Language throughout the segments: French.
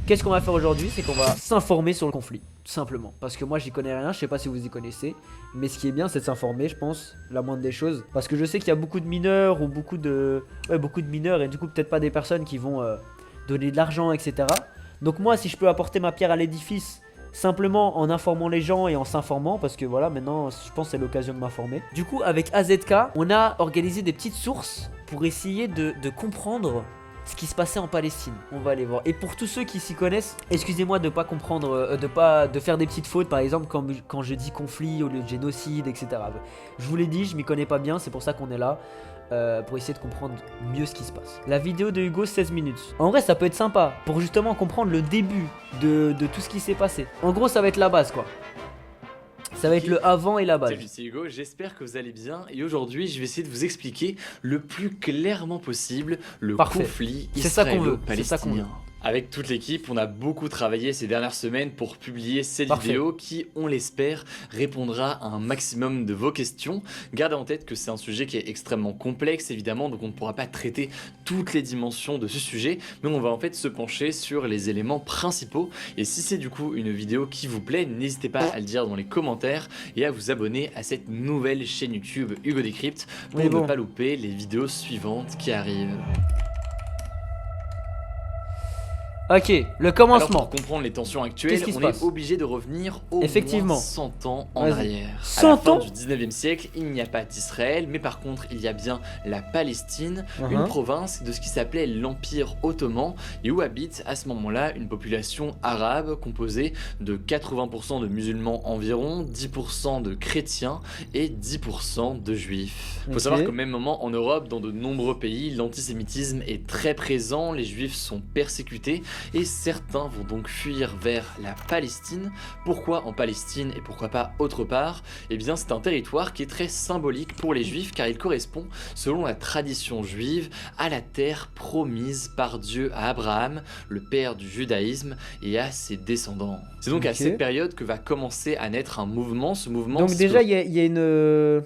Qu'est-ce qu'on va faire aujourd'hui? C'est qu'on va s'informer sur le conflit, tout simplement. Parce que moi j'y connais rien, je sais pas si vous y connaissez. Mais ce qui est bien c'est de s'informer, je pense, la moindre des choses. Parce que je sais qu'il y a beaucoup de mineurs ou beaucoup de... Ouais, beaucoup de mineurs et du coup peut-être pas des personnes qui vont donner de l'argent, etc. Donc moi si je peux apporter ma pierre à l'édifice simplement en informant les gens et en s'informant, parce que voilà, maintenant je pense que c'est l'occasion de m'informer. Du coup avec AZK, on a organisé des petites sources pour essayer de comprendre ce qui se passait en Palestine. On va aller voir. Et pour tous ceux qui s'y connaissent, excusez-moi de pas comprendre, de faire des petites fautes, par exemple quand je dis conflit au lieu de génocide, etc. Je vous l'ai dit, je m'y connais pas bien, c'est pour ça qu'on est là. Pour essayer de comprendre mieux ce qui se passe. La vidéo de Hugo 16 minutes. En vrai ça peut être sympa pour justement comprendre le début de tout ce qui s'est passé. En gros ça va être la base quoi. Ça va être le avant et la base. Salut, c'est Hugo, j'espère que vous allez bien et aujourd'hui je vais essayer de vous expliquer le plus clairement possible le conflit israélo-palestinien. Avec toute l'équipe, on a beaucoup travaillé ces dernières semaines pour publier cette vidéo qui, on l'espère, répondra à un maximum de vos questions. Gardez en tête que c'est un sujet qui est extrêmement complexe évidemment, donc on ne pourra pas traiter toutes les dimensions de ce sujet, mais on va en fait se pencher sur les éléments principaux. Et si c'est du coup une vidéo qui vous plaît, n'hésitez pas à le dire dans les commentaires et à vous abonner à cette nouvelle chaîne YouTube Hugo Décrypte pour ne pas louper les vidéos suivantes qui arrivent. Ok, le commencement. Alors pour comprendre les tensions actuelles, on est obligé de revenir au moins 100 ans en arrière. 100 à la ans fin du 19e siècle, il n'y a pas d'Israël, mais par contre il y a bien la Palestine, une province de ce qui s'appelait l'Empire Ottoman, et où habite à ce moment-là une population arabe composée de 80% de musulmans environ, 10% de chrétiens et 10% de juifs. Il faut savoir qu'au même moment en Europe, dans de nombreux pays, l'antisémitisme est très présent, les juifs sont persécutés, et certains vont donc fuir vers la Palestine. Pourquoi en Palestine et pourquoi pas autre part? Eh bien c'est un territoire qui est très symbolique pour les juifs car il correspond, selon la tradition juive, à la terre promise par Dieu à Abraham, le père du judaïsme, et à ses descendants. C'est donc à cette période que va commencer à naître un mouvement. Ce mouvement, donc déjà il y a une...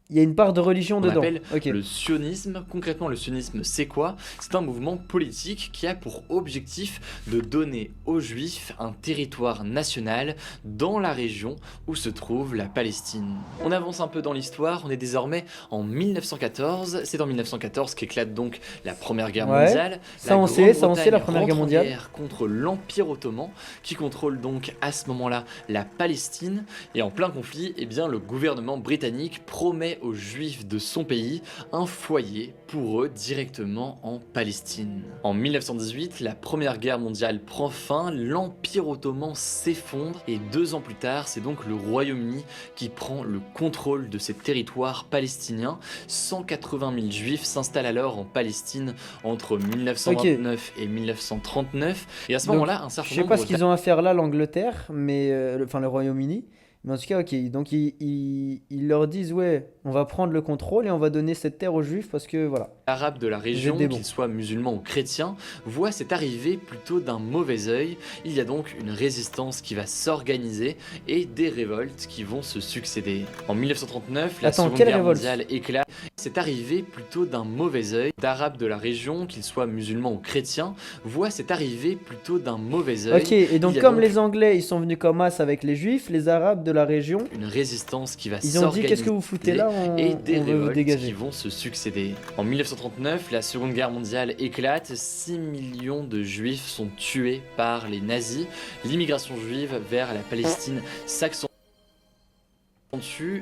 Il y a une part de religion dedans. On appelle le sionisme. Concrètement, le sionisme, c'est quoi? C'est un mouvement politique qui a pour objectif de donner aux Juifs un territoire national dans la région où se trouve la Palestine. On avance un peu dans l'histoire, on est désormais en 1914. C'est en 1914 qu'éclate donc la Première Guerre mondiale. Ça on sait la Première Guerre mondiale. Guerre contre l'Empire Ottoman qui contrôle donc à ce moment-là la Palestine. Et en plein conflit, eh bien, le gouvernement britannique promet aux juifs de son pays un foyer pour eux directement en Palestine. En 1918, la Première Guerre mondiale prend fin, l'Empire Ottoman s'effondre et 2 ans plus tard, c'est donc le Royaume-Uni qui prend le contrôle de ces territoires palestiniens. 180 000 juifs s'installent alors en Palestine entre 1929 et 1939 et à ce moment-là, un certain nombre... Je sais pas ce qu'ils ont à faire là, l'Angleterre, mais enfin le Royaume-Uni. Mais en tout cas, ok, donc ils leur disent ouais, on va prendre le contrôle et on va donner cette terre aux juifs parce que voilà. Arabes de la région, qu'ils soient musulmans ou chrétiens, voient cette arrivée plutôt d'un mauvais œil. Il y a donc une résistance qui va s'organiser et des révoltes qui vont se succéder. En 1939, la Seconde Guerre mondiale éclate. Cette arrivée plutôt d'un mauvais œil. D'Arabes de la région, qu'ils soient musulmans ou chrétiens, voient cette arrivée plutôt d'un mauvais œil. Ok, et donc comme les Anglais ils sont venus comme as avec les juifs, les Arabes de la région, une résistance qui va ils ont dit qu'est-ce que vous foutez là, et des révoltes qui vont se succéder. En 1939, la Seconde Guerre mondiale éclate, 6 millions de juifs sont tués par les nazis. L'immigration juive vers la Palestine s'accentue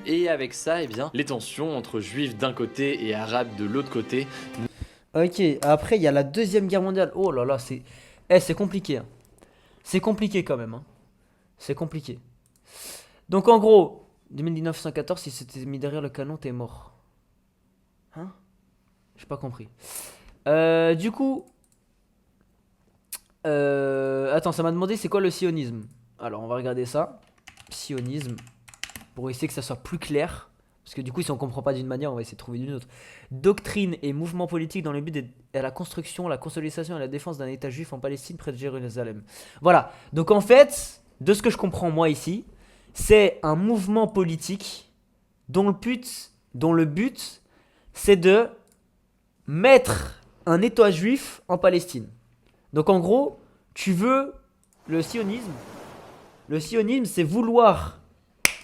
et avec ça, eh bien, les tensions entre juifs d'un côté et arabes de l'autre côté. Ok, après il y a la Deuxième Guerre mondiale. Oh là là, c'est compliqué. Hein. C'est compliqué quand même. Hein. C'est compliqué. Donc en gros, 1914, si c'était mis derrière le canon, t'es mort. Hein? J'ai pas compris. Du coup... attends, ça m'a demandé c'est quoi le sionisme. Alors on va regarder ça. Sionisme. Pour essayer que ça soit plus clair. Parce que du coup si on comprend pas d'une manière, on va essayer de trouver d'une autre. Doctrine et mouvement politique dans le but d'aider à la construction, la consolidation et la défense d'un état juif en Palestine près de Jérusalem. Voilà. Donc en fait, de ce que je comprends moi ici... C'est un mouvement politique dont le but, c'est de mettre un État juif en Palestine. Donc en gros, tu veux le sionisme. Le sionisme, c'est vouloir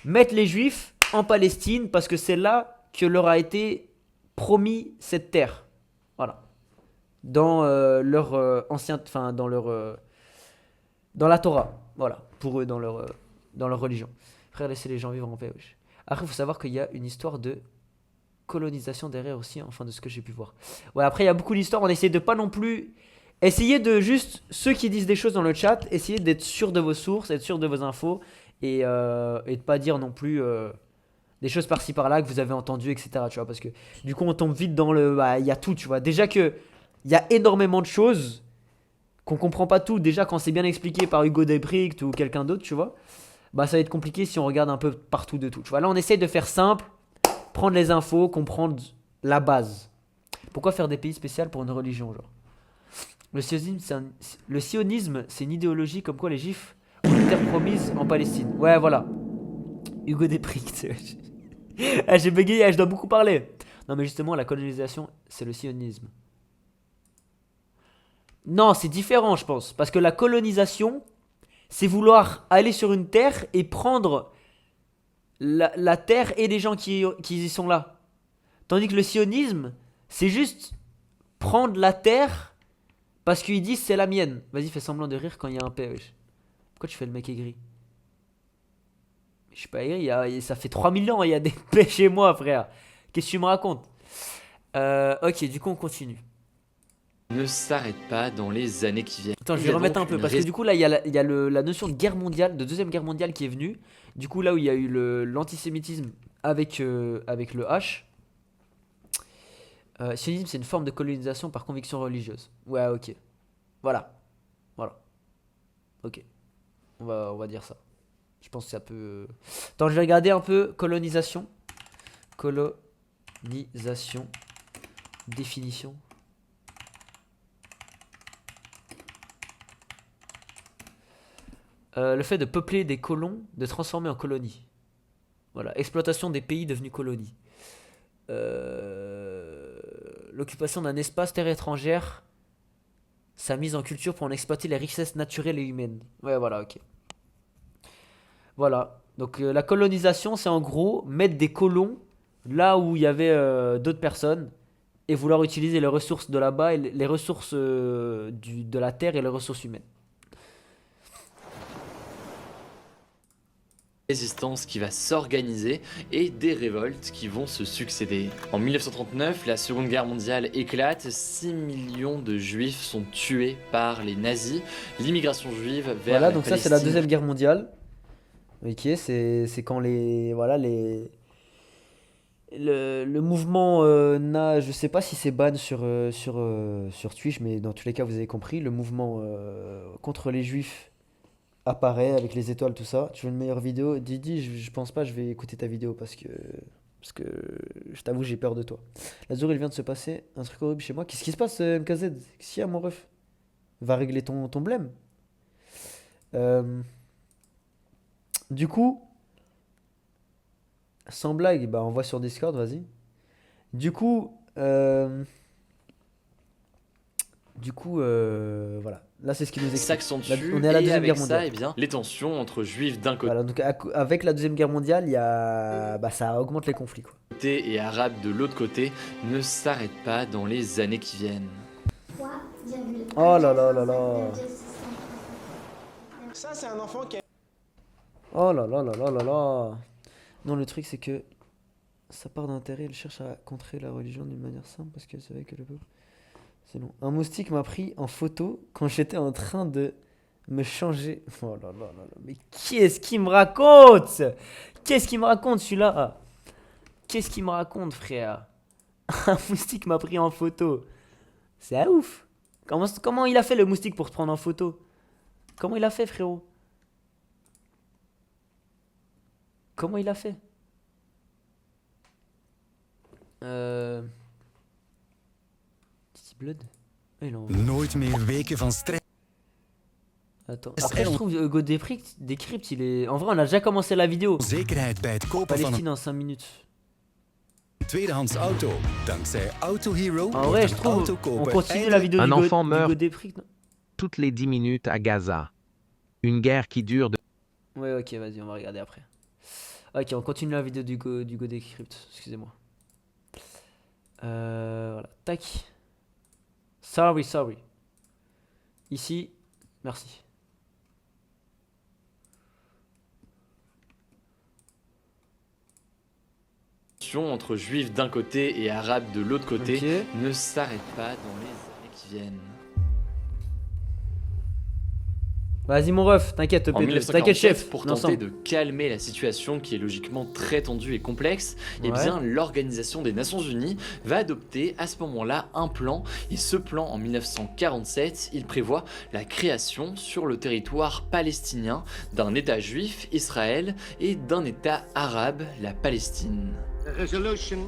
mettre les juifs en Palestine parce que c'est là que leur a été promis cette terre. Voilà. Dans leur ancien, enfin dans leur dans la Torah. Voilà, pour eux dans leur religion. Frère, laissez les gens vivre en paix. Wesh. Après, il faut savoir qu'il y a une histoire de colonisation derrière aussi, enfin de ce que j'ai pu voir. Ouais, après il y a beaucoup d'histoires, on essaie de pas non plus essayer de juste ceux qui disent des choses dans le chat, essayez d'être sûr de vos sources, être sûr de vos infos et de pas dire non plus des choses par-ci par-là que vous avez entendues, etc. Tu vois, parce que du coup on tombe vite dans le bah il y a tout, tu vois. Déjà que il y a énormément de choses qu'on comprend pas tout. Déjà quand c'est bien expliqué par Hugo Débricht ou quelqu'un d'autre, tu vois, bah ça va être compliqué si on regarde un peu partout de tout. Tu vois, là on essaie de faire simple. Prendre les infos, comprendre la base. Pourquoi faire des pays spéciaux pour une religion, genre? Le sionisme, c'est une idéologie comme quoi les juifs ont une terre promise en Palestine. Ouais, voilà. Hugo Débricht. Ah, j'ai bégayé, je dois beaucoup parler. Non, mais justement, la colonisation, c'est le sionisme. Non, c'est différent, je pense. Parce que la colonisation, c'est vouloir aller sur une terre et prendre la terre et les gens qui y sont là. Tandis que le sionisme, c'est juste prendre la terre parce qu'ils disent c'est la mienne. Vas-y, fais semblant de rire quand il y a un P. Wesh. Pourquoi tu fais le mec aigri? Je suis pas aigri, ça fait 3000 ans, il y a des P chez moi, frère. Qu'est-ce que tu me racontes? Ok, du coup, on continue. Ne s'arrête pas dans les années qui viennent. Attends, je vais remettre un peu parce que du coup, là, il y a la notion de guerre mondiale, de deuxième guerre mondiale qui est venue. Du coup, là où il y a eu l'antisémitisme avec le H. Sionisme, c'est une forme de colonisation par conviction religieuse. Ouais, ok. Voilà. Voilà. Ok. On va dire ça. Je pense que ça peut... Attends, je vais regarder un peu. Colonisation. Colonisation. Définition. Le fait de peupler des colons, de transformer en colonies. Voilà. Exploitation des pays devenus colonies. L'occupation d'un espace terre étrangère, sa mise en culture pour en exploiter les richesses naturelles et humaines. Ouais, voilà, ok. Voilà. Donc la colonisation, c'est en gros mettre des colons là où il y avait d'autres personnes et vouloir utiliser les ressources de là-bas et les ressources de la terre et les ressources humaines. Résistance qui va s'organiser et des révoltes qui vont se succéder. En 1939, la Seconde Guerre mondiale éclate, 6 millions de juifs sont tués par les nazis. L'immigration juive vers voilà, la donc Palestine. ça c'est la Deuxième Guerre mondiale. Ok, c'est quand le mouvement je sais pas si c'est ban sur Twitch, mais dans tous les cas vous avez compris, le mouvement contre les juifs apparaît avec les étoiles, tout ça. Tu veux une meilleure vidéo? Didi, je pense pas, je vais écouter ta vidéo parce que je t'avoue, j'ai peur de toi. L'Azur, il vient de se passer un truc horrible chez moi. Qu'est-ce qui se passe, MKZ? Qu'est-ce qu'il y a, mon ref? Va régler ton blême. Du coup, sans blague, bah envoie sur Discord, vas-y. Du coup, voilà. Là, c'est ce qui nous explique. S'accentue On est à la et Deuxième avec Guerre mondiale. ça, eh bien, les tensions entre juifs d'un Voilà, donc avec la Deuxième Guerre mondiale, il y a... bah, ça augmente les conflits, quoi. côté et arabes de l'autre côté ne s'arrêtent pas dans les années qui viennent. Oh là là là là. Ça, c'est un enfant qui a... Oh là là là là là là. Non, le truc, c'est que ça part d'intérêt. Il cherche à contrer la religion d'une manière simple parce que c'est vrai que le peuple... C'est long. Un moustique m'a pris en photo quand j'étais en train de me changer. Oh là là là là. Mais qu'est-ce qu'il me raconte? Qu'est-ce qu'il me raconte celui-là? Qu'est-ce qu'il me raconte, frère? Un moustique m'a pris en photo. C'est à ouf. Comment il a fait le moustique pour te prendre en photo? Comment il a fait, frérot? Comment il a fait? Blood? Ah, il en... Nooit meer weken van strijd. Attends. Après, je trouve Hugo Décrypte, il est... En vrai, on a déjà commencé la vidéo. Zekerheid bij het kopen van Palestine en 5 minutes. een tweedehands auto. Dankzij Auto Hero En vrai, je wordt een trouve... auto On kopen continue la vidéo Un enfant d'Hugo meurt. Décrypte. toutes les 10 minutes à Gaza. Une guerre qui dure de Ouais, ok, vas-y, on va regarder après. Ok, on continue la vidéo du Go Decrypt. Excusez-moi. Voilà, tac. Sorry. Ici, merci. Entre juifs d'un côté et arabes de l'autre côté Ok. ne s'arrête pas dans les années qui viennent. Vas-y mon ref, t'inquiète, En P2. T'inquiète 1947, chef. pour on est tenter ensemble. de calmer la situation qui est logiquement très tendue et complexe, eh Ouais. bien l'Organisation des Nations Unies va adopter à ce moment-là un plan, et ce plan en 1947, il prévoit la création sur le territoire palestinien d'un État juif, Israël, et d'un État arabe, la Palestine. The resolution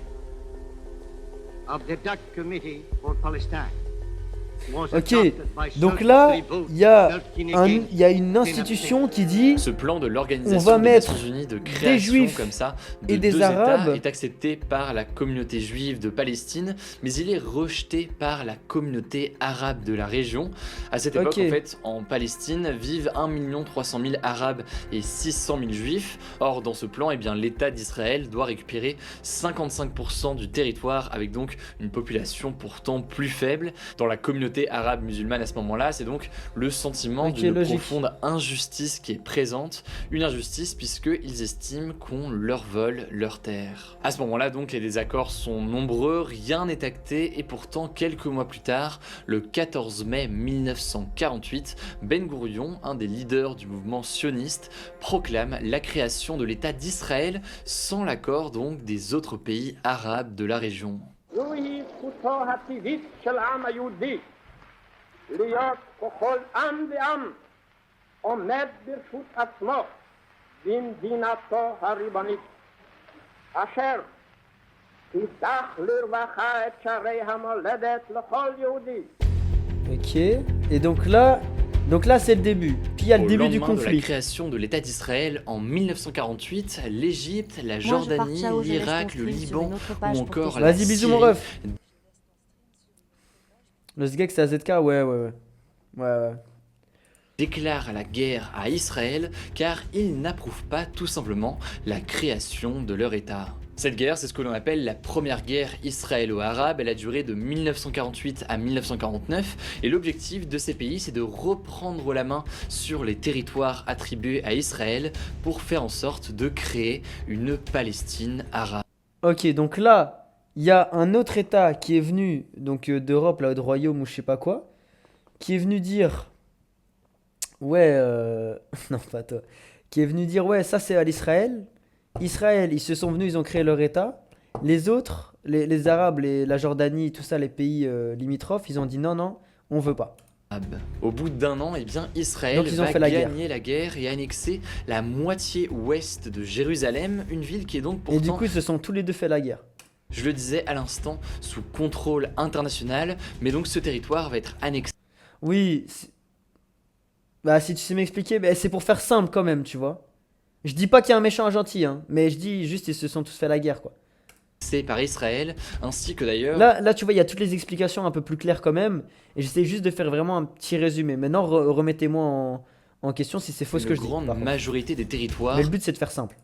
of the Dutch Committee for Palestine was Ok, adopted by donc là, 33 votes, il y a 13 un- against, il y a une 10 institution qui dit Ce plan de On l'Organisation va des mettre Nations Unies de création Juifs comme ça de et des deux Arabes. États est accepté par la communauté juive de Palestine, mais il est rejeté par la communauté arabe de la région. À cette époque, Ok. en fait, en Palestine vivent 1 300 000 Arabes et 600 000 Juifs. Or, dans ce plan, eh bien, l'État d'Israël doit récupérer 55% du territoire, avec donc une population pourtant plus faible. Dans la communauté arabe musulmane à ce moment-là, c'est donc le sentiment Ok, d'une logique. profonde injustice qui est présente, une injustice puisqu'ils estiment qu'on leur vole leur terre. À ce moment-là donc les désaccords sont nombreux, rien n'est acté et pourtant quelques mois plus tard, le 14 mai 1948, Ben Gourion, un des leaders du mouvement sioniste, proclame la création de l'État d'Israël sans l'accord donc des autres pays arabes de la région. זוהי זכותו הטבעית של העם היהודי להיות ככל עם ועם עומד ברשות עצמו במדינתו הריבונית אשר תפתח לרווחה את שערי המולדת לכל יהודי. Ok, et donc là c'est le début. Puis il y a le Au début du lendemain de la conflit. création de l'État d'Israël en 1948, l'Égypte, la Moi, je Jordanie, partirai au Jeunesse l'Irak, le Conflit sur Liban une autre ou page pour encore tes- la Vas-y, bisous mon Syrie ref. Le Sgek c'est AZK, ouais. Ouais. déclarent la guerre à Israël car ils n'approuvent pas tout simplement la création de leur État. Cette guerre, c'est ce que l'on appelle la première guerre israélo-arabe. Elle a duré de 1948 à 1949 et l'objectif de ces pays, c'est de reprendre la main sur les territoires attribués à Israël pour faire en sorte de créer une Palestine arabe. Ok, donc là, il y a un autre État qui est venu, donc d'Europe, là, de Royaume ou je sais pas quoi, qui est venu dire, ouais, non pas toi, qui est venu dire, ouais, ça c'est à l'Israël. Israël, ils se sont venus, ils ont créé leur État. Les autres, les Arabes, la Jordanie, tout ça, les pays limitrophes, ils ont dit non, on veut pas. Au bout d'un an, eh bien, Israël Donc, ils ont va fait la guerre. gagner la guerre et annexer la moitié ouest de Jérusalem, une ville qui est donc Et du pourtant, coup, ils se sont tous les deux fait la guerre. je le disais à l'instant, sous contrôle international, mais donc ce territoire va être annexé Oui, bah si tu sais m'expliquer, bah, c'est pour faire simple quand même, tu vois. Je dis pas qu'il y a un méchant et un gentil, hein, mais je dis juste ils se sont tous fait la guerre, quoi. par Israël, ainsi que d'ailleurs Là, tu vois, il y a toutes les explications un peu plus claires quand même, et j'essaie juste de faire vraiment un petit résumé. Maintenant, remettez-moi en question si c'est faux ce une que je dis. grande par contre. majorité des territoires Mais le but c'est de faire simple.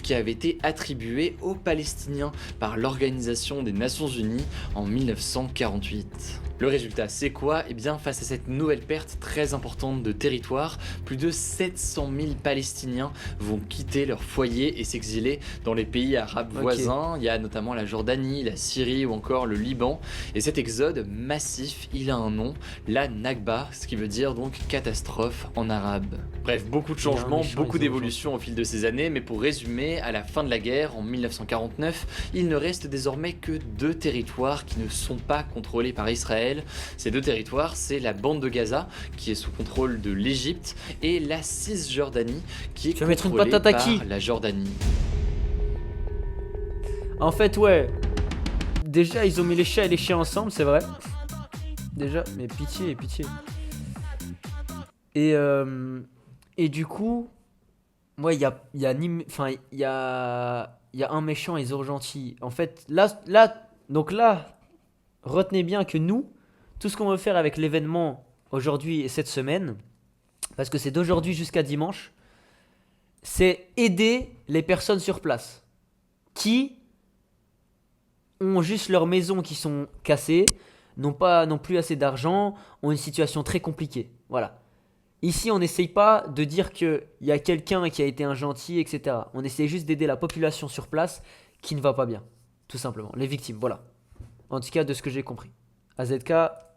qui avaient été attribués aux Palestiniens par l'Organisation des Nations Unies en 1948. Le résultat, c'est quoi? Eh bien, face à cette nouvelle perte très importante de territoire, plus de 700 000 Palestiniens vont quitter leur foyer et s'exiler dans les pays arabes Ok. voisins. Il y a notamment la Jordanie, la Syrie ou encore le Liban. Et cet exode massif, il a un nom, la Nakba, ce qui veut dire donc catastrophe en arabe. Bref, beaucoup de Il y a un changements, méchant, beaucoup ils ont d'évolutions au fil de ces années, mais pour résumer, à la fin de la guerre, en 1949, il ne reste désormais que deux territoires qui ne sont pas contrôlés par Israël. Ces deux territoires, c'est la bande de Gaza, qui est sous contrôle de l'Égypte, et la Cisjordanie, qui est Tu vas mettre une contrôlée patate à par qui la Jordanie. En fait, ouais. Déjà, ils ont mis les chats et les chiens ensemble, c'est vrai. Déjà, mais pitié. Et du coup, ouais, il y a un méchant et zéro gentil. En fait, donc là, retenez bien que nous, tout ce qu'on veut faire avec l'événement aujourd'hui et cette semaine, parce que c'est d'aujourd'hui jusqu'à dimanche, c'est aider les personnes sur place qui ont juste leur maison qui sont cassées, n'ont plus assez d'argent, ont une situation très compliquée. Voilà. Ici, on n'essaye pas de dire qu'il y a quelqu'un qui a été un gentil, etc. On essaie juste d'aider la population sur place qui ne va pas bien, tout simplement. Les victimes, voilà. En tout cas, de ce que j'ai compris. AZK,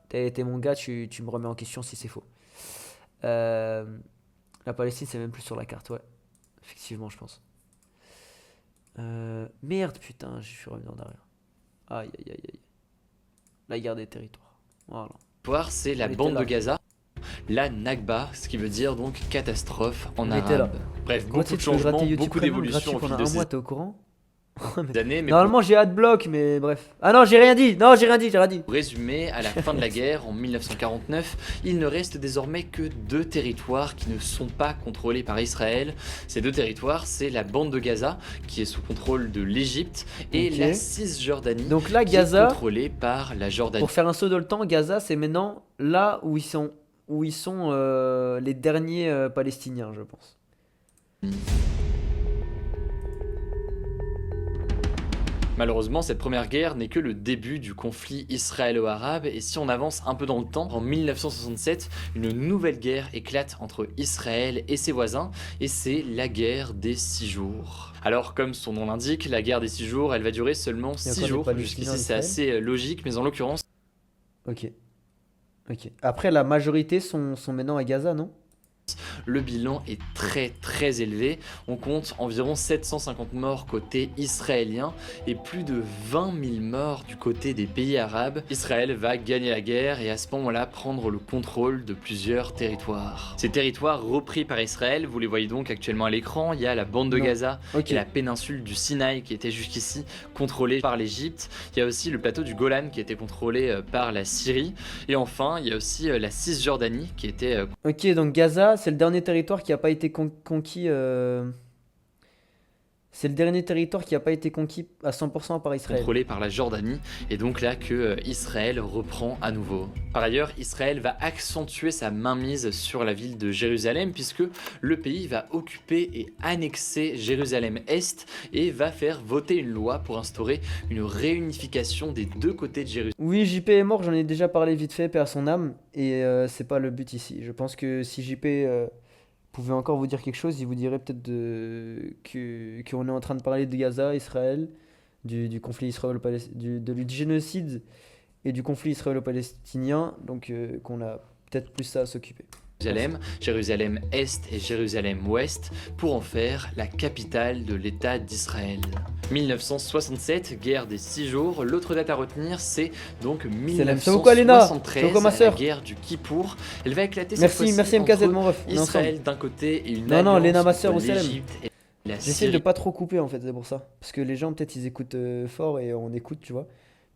t'es mon gars, tu me remets en question si c'est faux. La Palestine, c'est même plus sur la carte, ouais. Effectivement, je pense. Merde, putain, je suis revenu en arrière. Aïe, aïe, aïe, aïe. La guerre des territoires. Voilà. C'est la On était bande là. de Gaza, la Nakba, ce qui veut dire donc catastrophe en On était là. arabe. Bref, Comment beaucoup de tu peux gratter changements, YouTube beaucoup Premium d'évolutions gratuit au fil pendant de un mois, ces t'es au courant? années. Mais Normalement, j'ai adblock, mais bref. Ah non, j'ai rien dit. Non, j'ai rien dit. pour résumer, à la fin de la guerre, en 1949, il ne reste désormais que 2 territoires qui ne sont pas contrôlés par Israël. Ces 2 territoires, c'est la bande de Gaza, qui est sous contrôle de l'Égypte, et Ok. la Cisjordanie, Donc là, qui Gaza, est contrôlée par la Jordanie. pour faire un saut dans le temps, Gaza, c'est maintenant là où ils sont les derniers Palestiniens, je pense. Malheureusement, cette première guerre n'est que le début du conflit israélo-arabe, et si on avance un peu dans le temps, en 1967, une nouvelle guerre éclate entre Israël et ses voisins, et c'est la guerre des 6 jours. Alors, comme son nom l'indique, la guerre des 6 jours, elle va durer seulement Il y a 6 encore des jours. Palestiniens Jusqu'ici, en c'est Israël assez logique, mais en l'occurrence, Ok. Ok. Après, la majorité sont maintenant à Gaza, non? le bilan est très élevé. On compte environ 750 morts côté israélien et plus de 20 000 morts du côté des pays arabes. Israël va gagner la guerre et à ce moment-là prendre le contrôle de plusieurs territoires. Ces territoires repris par Israël, vous les voyez donc actuellement à l'écran, il y a la bande de Non. Gaza Ok. et la péninsule du Sinaï qui était jusqu'ici contrôlée par l'Égypte. Il y a aussi le plateau du Golan qui était contrôlé par la Syrie. Et enfin, il y a aussi la Cisjordanie qui était Ok, donc Gaza, c'est le dernier territoire qui n'a pas été conquis. C'est le dernier territoire qui n'a pas été conquis à 100% par Israël. contrôlé par la Jordanie, et donc là que Israël reprend à nouveau. Par ailleurs, Israël va accentuer sa mainmise sur la ville de Jérusalem, puisque le pays va occuper et annexer Jérusalem-Est, et va faire voter une loi pour instaurer une réunification des 2 côtés de Jérusalem. Oui, JP est mort, j'en ai déjà parlé vite fait, paix à son âme, et c'est pas le but ici. Je pense que si JP pouvait encore vous dire quelque chose, il vous dirait peut-être qu'on est en train de parler de Gaza, Israël, du conflit du génocide et du conflit israélo-palestinien, donc qu'on a peut-être plus ça à s'occuper. Jérusalem-Est et Jérusalem-Ouest, pour en faire la capitale de l'État d'Israël. 1967, guerre des 6 jours. L'autre date à retenir, c'est donc C'est beaucoup, Alena. C'est 1973, beaucoup, ma la sœur. guerre du Kippour. Elle va éclater cette Merci, fois-ci merci MKZ, entre mon ref. On est Israël ensemble. d'un côté et une Non, non, alliance Léna, ma sœur, entre au Salem. l'Égypte et la J'essaie Syrie. de pas trop couper en fait, c'est pour ça. Parce que les gens peut-être ils écoutent fort et on écoute, tu vois.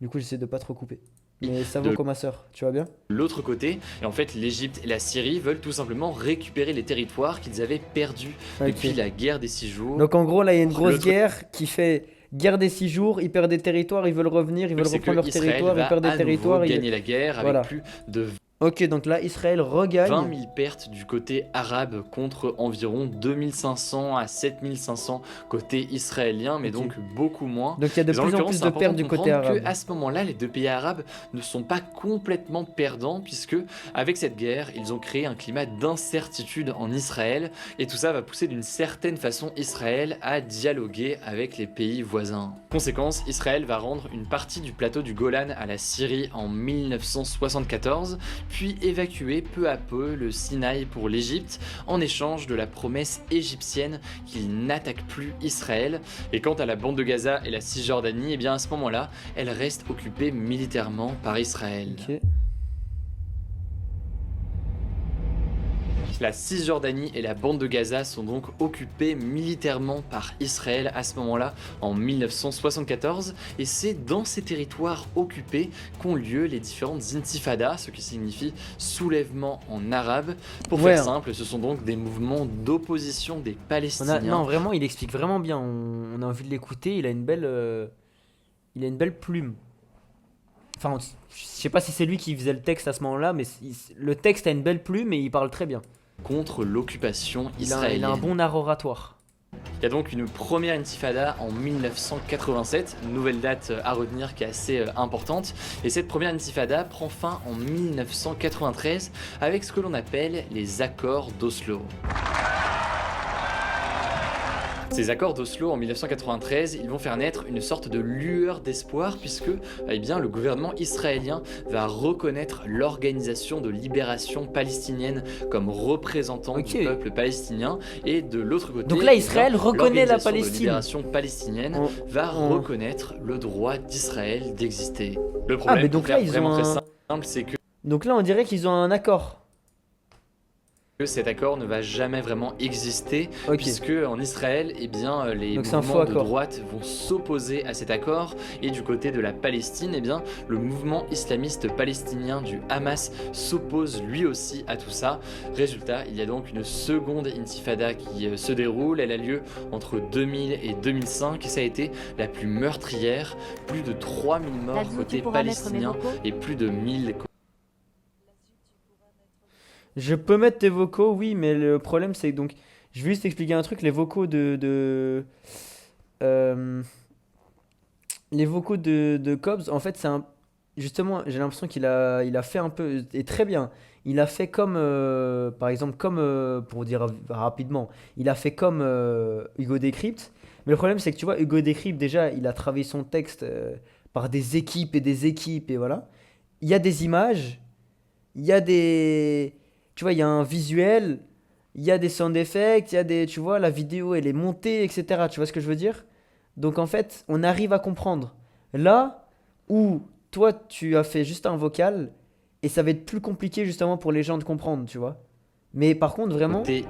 Du coup, j'essaie de pas trop couper. Mais ça vaut De- comme ma sœur, tu vois bien? L'autre côté, et en fait l'Égypte et la Syrie veulent tout simplement récupérer les territoires qu'ils avaient perdus Ok. depuis la guerre des 6 jours. Donc en gros, là, il y a une grosse L'autre- guerre qui fait guerre des 6 jours, ils perdent des territoires, ils veulent revenir, ils veulent C'est reprendre que leur Israël territoire, va ils perdent à des territoires. nouveau gagner la guerre avec Voilà. plus de Ok, donc là, Israël regagne. 20 000 pertes du côté arabe contre environ 2500 à 7500 côté israélien, mais Ok. donc beaucoup moins. Donc il y a de Mais en plus en l'occurrence, plus c'est de important pertes de du côté comprendre arabe. que à ce moment-là, les 2 pays arabes ne sont pas complètement perdants, puisque avec cette guerre, ils ont créé un climat d'incertitude en Israël, et tout ça va pousser d'une certaine façon Israël à dialoguer avec les pays voisins. Conséquence, Israël va rendre une partie du plateau du Golan à la Syrie en 1974, puis évacuer peu à peu le Sinaï pour l'Égypte, en échange de la promesse égyptienne qu'ils n'attaquent plus Israël. Et quant à la bande de Gaza et la Cisjordanie, et bien à ce moment-là, elle reste occupée militairement par Israël. Ok. La Cisjordanie et la bande de Gaza sont donc occupées militairement par Israël à ce moment-là, en 1974, et c'est dans ces territoires occupés qu'ont lieu les différentes intifadas, ce qui signifie soulèvement en arabe. Pour Ouais, faire hein. simple, ce sont donc des mouvements d'opposition des On a... Palestiniens. Non, vraiment, il explique vraiment bien. On a envie de l'écouter. Il a une belle plume. Enfin, je sais pas si c'est lui qui faisait le texte à ce moment-là, mais le texte a une belle plume et il parle très bien. contre l'occupation Il israélienne. a un bon art oratoire. Il y a donc une première intifada en 1987, une nouvelle date à retenir qui est assez importante. Et cette première intifada prend fin en 1993 avec ce que l'on appelle les accords d'Oslo. Ces accords d'Oslo en 1993, ils vont faire naître une sorte de lueur d'espoir puisque eh bien, le gouvernement israélien va reconnaître l'organisation de libération palestinienne comme représentant Ok. du peuple palestinien et de l'autre côté, Donc là, eh bien, Israël reconnaît la l'organisation de Palestine. libération palestinienne va on- reconnaître le droit d'Israël d'exister. Le problème, mais donc pour là, faire ils vraiment ont très un- simple, c'est que Donc là, on dirait qu'ils ont un accord. cet accord ne va jamais vraiment exister Ok. puisque en Israël, eh bien, les Donc c'est un faux mouvements de accord. droite vont s'opposer à cet accord et du côté de la Palestine, eh bien, le mouvement islamiste palestinien du Hamas s'oppose lui aussi à tout ça. Résultat, il y a donc une seconde intifada qui se déroule. Elle a lieu entre 2000 et 2005 et ça a été la plus meurtrière. Plus de 3000 morts Lazou, côté tu pourras mettre mes palestinien vocaux et plus de 1000 Je peux mettre tes vocaux, oui, mais le problème c'est que donc. Je vais juste expliquer un truc. Les vocaux euh, les vocaux de Cobbs, en fait, c'est un. Justement, j'ai l'impression il a fait un peu. Et très bien. Il a fait comme. Par exemple, comme. Pour dire rapidement, il a fait comme Hugo Décrypte. Mais le problème, c'est que tu vois, Hugo Décrypte, déjà, il a travaillé son texte par des équipes et des équipes, et voilà. Il y a des images, il y a des. Tu vois, il y a un visuel, il y a des sound effects, il y a des. Tu vois, la vidéo, elle est montée, etc. Tu vois ce que je veux dire? Donc en fait, on arrive à comprendre. Là où toi, tu as fait juste un vocal, et ça va être plus compliqué justement pour les gens de comprendre, tu vois. Mais par contre, vraiment, côté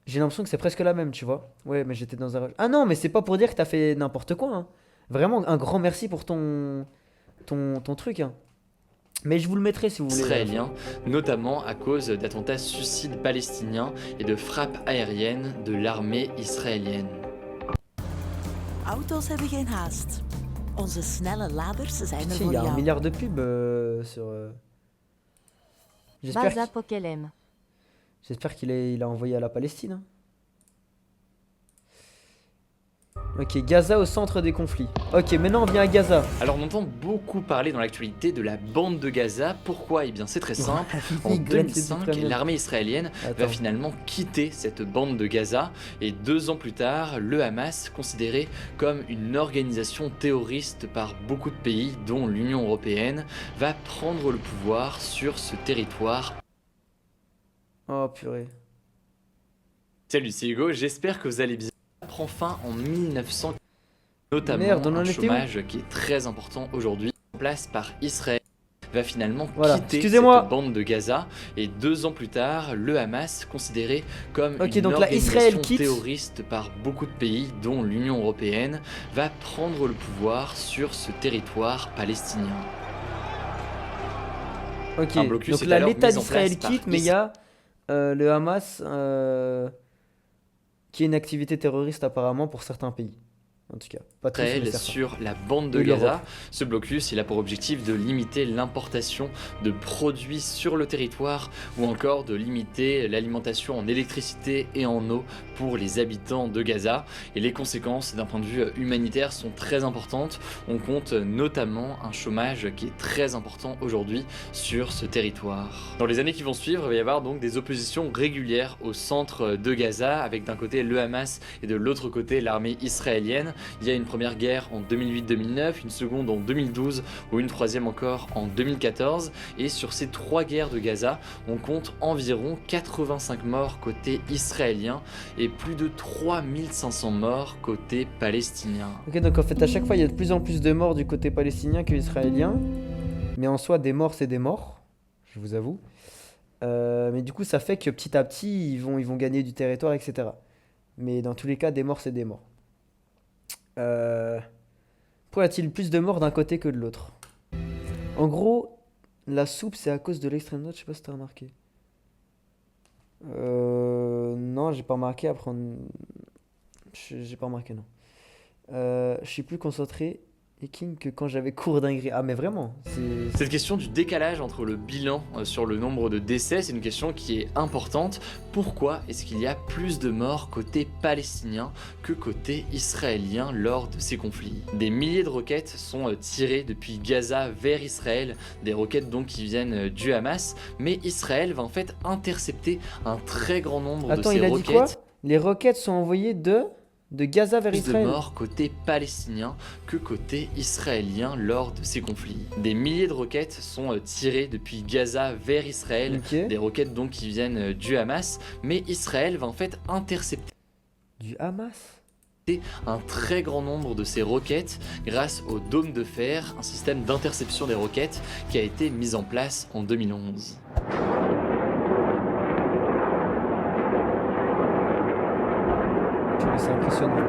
j'ai l'impression que c'est presque la même, tu vois. Ouais, mais j'étais dans un rush. Ah non, mais c'est pas pour dire que t'as fait n'importe quoi, hein. Vraiment, un grand merci pour ton truc, hein. Mais je vous le mettrai si vous voulez. israélien, notamment à cause d'attentats suicides palestiniens et de frappes aériennes de l'armée israélienne. Auto's hebben geen haast. Onze snelle laders zijn er Si, il voor y a un jou. milliard de pubs sur. J'espère Baza qu'il Pokelem. j'espère il a envoyé à la Palestine, hein. Ok, Gaza au centre des conflits. Ok, maintenant on vient à Gaza. Alors on entend beaucoup parler dans l'actualité de la bande de Gaza. Pourquoi? Eh bien c'est très simple. En Glenn, c'est 2005, très bien. l'armée israélienne va Attends. finalement quitter cette bande de Gaza et 2 ans plus tard, le Hamas, considéré comme une organisation terroriste par beaucoup de pays, dont l'Union européenne, va prendre le pouvoir sur ce territoire. Oh purée. Salut, c'est Hugo, j'espère que vous allez bien. Prend fin en 1900, notamment Merde, on en un était où? chômage qui est très important aujourd'hui, en place par Israël, va finalement Voilà. quitter Excusez-moi. cette bande de Gaza et 2 ans plus tard, le Hamas, considéré comme Ok, une donc là, Israël organisation quitte. terroriste par beaucoup de pays, dont l'Union européenne, va prendre le pouvoir sur ce territoire palestinien. Ok, Un blocus donc est là alors l'État mis en d'Israël place par quitte, mais il y a le Hamas qui est une activité terroriste apparemment pour certains pays. En tout cas, pas tous, mais Israël certains. sur la bande de Et l'Europe. Gaza. Ce blocus, il a pour objectif de limiter l'importation de produits sur le territoire ou encore de limiter l'alimentation en électricité et en eau pour les habitants de Gaza. Et les conséquences d'un point de vue humanitaire sont très importantes. On compte notamment un chômage qui est très important aujourd'hui sur ce territoire. Dans les années qui vont suivre, il va y avoir donc des oppositions régulières au centre de Gaza avec d'un côté le Hamas et de l'autre côté l'armée israélienne. Il y a une première guerre en 2008-2009, une seconde en 2012 ou une troisième encore en 2014. Et sur ces 3 guerres de Gaza, on compte environ 85 morts côté israélien et plus de 3500 morts côté palestinien. Ok, donc en fait, à chaque fois, il y a de plus en plus de morts du côté palestinien que israélien. Mais en soi, des morts, c'est des morts, je vous avoue. Mais du coup, ça fait que petit à petit, ils vont gagner du territoire, etc. Mais dans tous les cas, des morts, c'est des morts. Pourquoi y a-t-il plus de morts d'un côté que de l'autre? En gros, la soupe, c'est à cause de l'extrême droite, je sais pas si t'as remarqué. Non, j'ai pas remarqué. Après, j'ai pas remarqué, non. Je suis plus concentré. King que quand j'avais cours dinguerie. Ah mais vraiment, c'est... Cette question du décalage entre le bilan sur le nombre de décès, c'est une question qui est importante. Pourquoi est-ce qu'il y a plus de morts côté palestinien que côté israélien lors de ces conflits? Des milliers de roquettes sont tirées depuis Gaza vers Israël, des roquettes donc qui viennent du Hamas, mais Israël va en fait intercepter un très grand nombre Attends, de ces il a dit quoi? roquettes. Les roquettes sont envoyées de Gaza vers Plus de Israël. morts côté palestinien que côté israélien lors de ces conflits. Des milliers de roquettes sont tirées depuis Gaza vers Israël, Ok. des roquettes donc qui viennent du Hamas, mais Israël va en fait intercepter Du Hamas? un très grand nombre de ces roquettes grâce au dôme de fer, un système d'interception des roquettes qui a été mis en place en 2011. C'est impressionnant.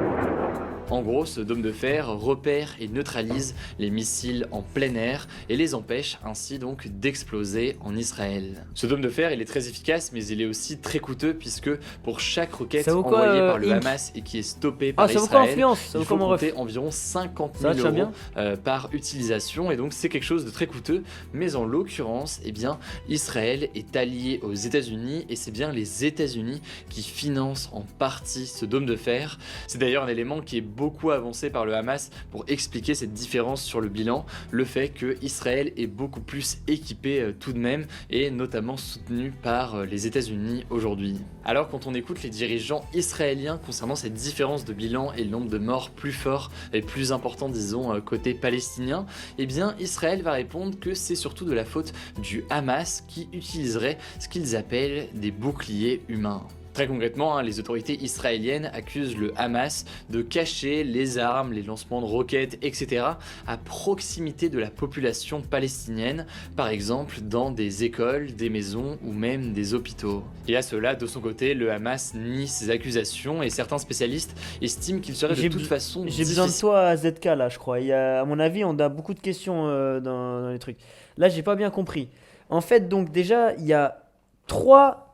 En gros, ce dôme de fer repère et neutralise les missiles en plein air et les empêche ainsi donc d'exploser en Israël. Ce dôme de fer, il est très efficace, mais il est aussi très coûteux puisque pour chaque roquette Ça vaut quoi, envoyée par le Inc Hamas et qui est stoppée par Ah, ça vaut quoi Israël, influence? Ça il vaut faut quoi mon ref? compter environ 50 Ça va, 000 tu vas euros bien par utilisation et donc c'est quelque chose de très coûteux. Mais en l'occurrence, eh bien, Israël est allié aux États-Unis et c'est bien les États-Unis qui financent en partie ce dôme de fer. C'est d'ailleurs un élément qui est beaucoup avancé par le Hamas pour expliquer cette différence sur le bilan, le fait que Israël est beaucoup plus équipé tout de même et notamment soutenu par les États-Unis aujourd'hui. Alors quand on écoute les dirigeants israéliens concernant cette différence de bilan et le nombre de morts plus fort et plus important disons côté palestinien, eh bien Israël va répondre que c'est surtout de la faute du Hamas qui utiliserait ce qu'ils appellent des boucliers humains. Très concrètement, les autorités israéliennes accusent le Hamas de cacher les armes, les lancements de roquettes, etc. à proximité de la population palestinienne, par exemple dans des écoles, des maisons ou même des hôpitaux. Et à cela, de son côté, le Hamas nie ces accusations et certains spécialistes estiment qu'il serait de toute façon J'ai besoin de difficile. toi, ZK, là, je crois. À mon avis, on a beaucoup de questions dans les trucs. Là, j'ai pas bien compris. En fait, donc, déjà, il y a trois.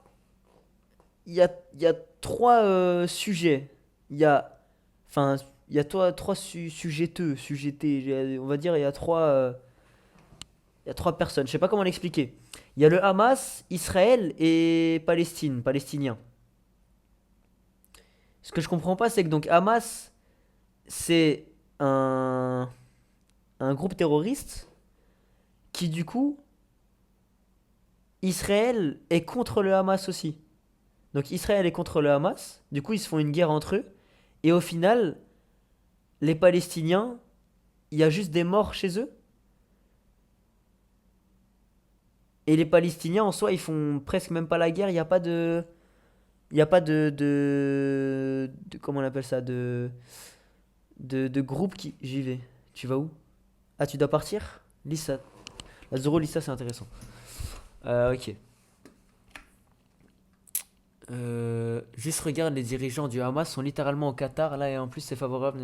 Il y a trois sujets. Il y a. Enfin, il y a trois sujetés. On va dire, il y a trois personnes. Je sais pas comment l'expliquer. Il y a le Hamas, Israël et palestinien. Ce que je comprends pas, c'est que donc Hamas, c'est un groupe terroriste qui du coup, Israël est contre le Hamas aussi. Donc Israël est contre le Hamas, du coup ils se font une guerre entre eux, et au final, les Palestiniens, il y a juste des morts chez eux. Et les Palestiniens en soi, ils font presque même pas la guerre, il n'y a pas de... Il n'y a pas de comment on appelle ça, de groupe qui... J'y vais. Tu vas où? Ah, tu dois partir? Lis ça. La Zoro, lis ça, c'est intéressant. Ok. Juste regarde, les dirigeants du Hamas sont littéralement au Qatar là et en plus c'est favorable.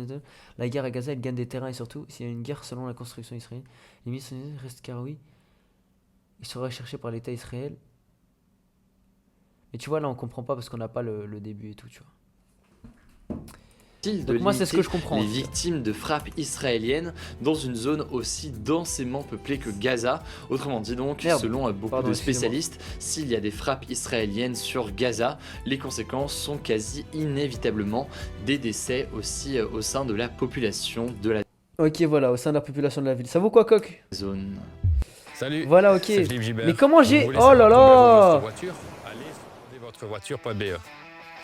La guerre à Gaza, elle gagne des terrains et surtout s'il y a une guerre selon la construction israélienne, les missiles restent Karoui. Ils seraient recherchés par l'État Israël. Mais tu vois là on comprend pas parce qu'on n'a pas le début et tout, tu vois. De Donc moi c'est ce que limiter je comprends. les victimes de frappes israéliennes dans une zone aussi densément peuplée que Gaza. Autrement dit donc, Merde. selon beaucoup Pardon, de excusez-moi. spécialistes, s'il y a des frappes israéliennes sur Gaza, les conséquences sont quasi inévitablement des décès aussi au sein de la population de la Ok, voilà, au sein de la population de la ville. Ça vaut quoi, coq? zone. Salut. Voilà, ok. C'est Philippe Gilbert. Mais comment j'ai... Vous voulez Oh là savoir combien vaut là! votre voiture? Allez sur votre voiture.be.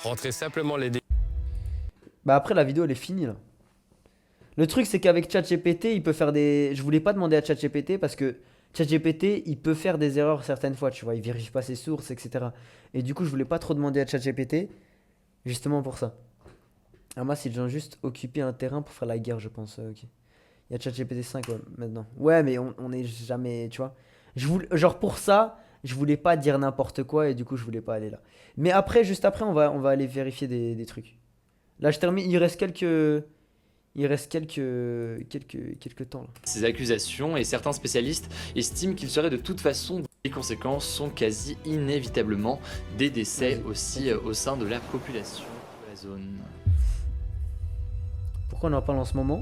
Rentrez simplement les Bah après la vidéo elle est finie là. Le truc c'est qu'avec ChatGPT il peut faire des... Je voulais pas demander à ChatGPT parce que ChatGPT il peut faire des erreurs certaines fois, tu vois, il vérifie pas ses sources, etc. Et du coup je voulais pas trop demander à ChatGPT justement pour ça. Hamas ils ont juste occupé un terrain pour faire la guerre je pense, ok. Il y a ChatGPT 5 ouais, maintenant. Ouais mais on est jamais, tu vois. Genre pour ça, je voulais pas dire n'importe quoi et du coup je voulais pas aller là. Mais après, juste après on va aller vérifier des trucs. Là, je termine. Il reste quelques temps là. Ces accusations et certains spécialistes estiment qu'il serait de toute façon les conséquences sont quasi inévitablement des décès aussi au sein de la population de la zone. Pourquoi on en parle en ce moment?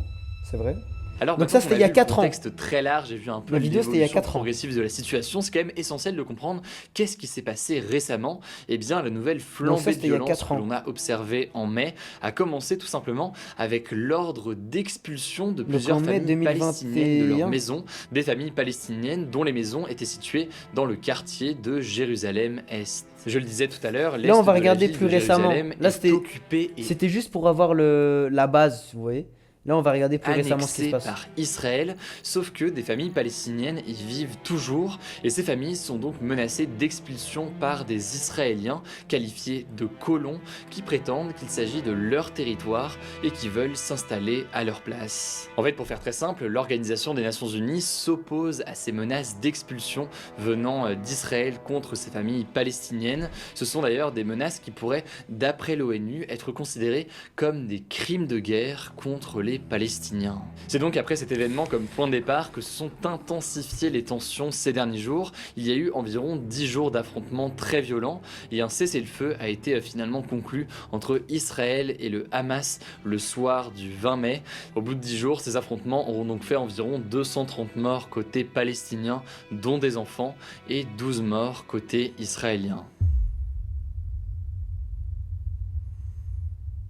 C'est vrai. Alors, Donc ça, maintenant c'était qu'on il y a vu le 4 ans. contexte très large et vu un peu La vidéo, c'était il y a l'évolution 4 ans. progressive de la situation, c'est quand même essentiel de comprendre qu'est-ce qui s'est passé récemment. Eh bien, la nouvelle flambée de c'était il y a violence 4 que ans. l'on a observée en mai a commencé tout simplement avec l'ordre d'expulsion de plusieurs en mai familles palestiniennes de leur 2021. maison, des familles palestiniennes dont les maisons étaient situées dans le quartier de Jérusalem-Est. Je le disais tout à l'heure, l'est Là, on va de la regarder ville plus de récemment. Jérusalem Là, est occupé et C'était juste pour avoir la base, vous voyez. Là, on va regarder plus récemment ce qui se annexé passe. par Israël, sauf que des familles palestiniennes y vivent toujours, et ces familles sont donc menacées d'expulsion par des Israéliens qualifiés de colons qui prétendent qu'il s'agit de leur territoire et qui veulent s'installer à leur place. En fait, pour faire très simple, l'Organisation des Nations Unies s'oppose à ces menaces d'expulsion venant d'Israël contre ces familles palestiniennes. Ce sont d'ailleurs des menaces qui pourraient, d'après l'ONU, être considérées comme des crimes de guerre contre les Palestiniens. C'est donc après cet événement comme point de départ que se sont intensifiées les tensions ces derniers jours. Il y a eu environ 10 jours d'affrontements très violents et un cessez-le-feu a été finalement conclu entre Israël et le Hamas le soir du 20 mai. Au bout de 10 jours, ces affrontements auront donc fait environ 230 morts côté palestinien, dont des enfants, et 12 morts côté israélien.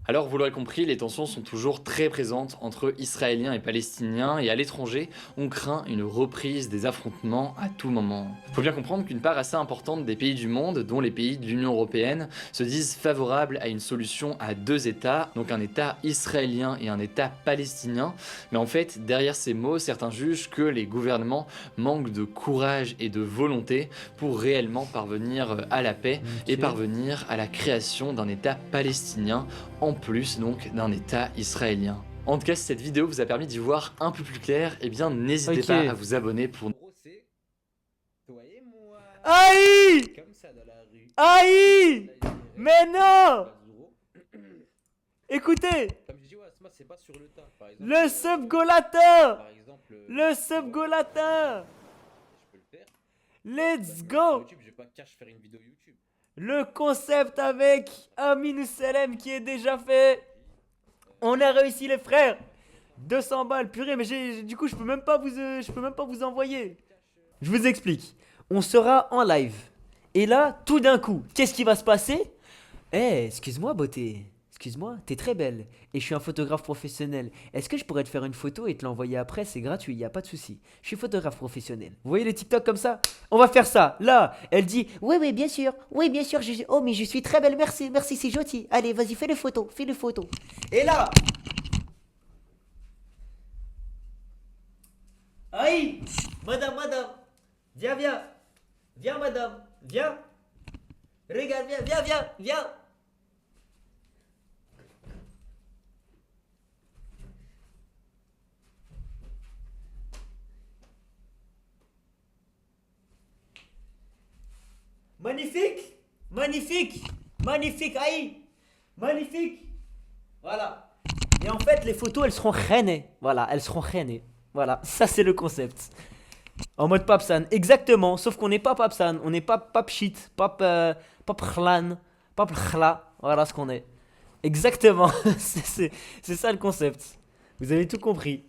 Alors vous l'aurez compris, les tensions sont toujours très présentes entre Israéliens et Palestiniens et à l'étranger, on craint une reprise des affrontements à tout moment. Faut bien comprendre qu'une part assez importante des pays du monde, dont les pays de l'Union Européenne, se disent favorables à une solution à 2 États, donc un État israélien et un État palestinien, mais en fait, derrière ces mots, certains jugent que les gouvernements manquent de courage et de volonté pour réellement parvenir à la paix et parvenir à la création d'un État palestinien en plus donc d'un État israélien. En tout cas, si cette vidéo vous a permis d'y voir un peu plus clair, eh bien n'hésitez Ok. pas à vous abonner pour... Aïe! Aïe! Mais non! Écoutez! Le subgolatin! Le subgolatin! Let's go! Le concept avec Amin Salem qui est déjà fait. On a réussi les frères. 200 balles, purée, mais du coup je peux même pas vous envoyer. Je vous explique. On sera en live. Et là, tout d'un coup, qu'est-ce qui va se passer? Eh, excuse-moi beauté. Excuse-moi, t'es très belle. Et je suis un photographe professionnel. Est-ce que je pourrais te faire une photo et te l'envoyer après? C'est gratuit, y a pas de souci. Je suis photographe professionnel. Vous voyez les TikTok comme ça? On va faire ça. Là, elle dit Oui, oui, bien sûr. Oui, bien sûr. Oh, mais je suis très belle. Merci, merci, c'est gentil. Allez, vas-y, fais les photos. Fais les photos. Et là. Aïe. Madame. Viens. Viens, madame. Viens. Regarde, viens. Magnifique, aïe. Magnifique. Voilà. Et en fait, les photos, elles seront renées. Voilà, elles seront renées. Voilà, ça c'est le concept. En mode Papsan, exactement. Sauf qu'on n'est pas Papsan, on n'est pas Papshit, Paprlan, Paprla. Voilà ce qu'on est. Exactement. C'est ça le concept. Vous avez tout compris.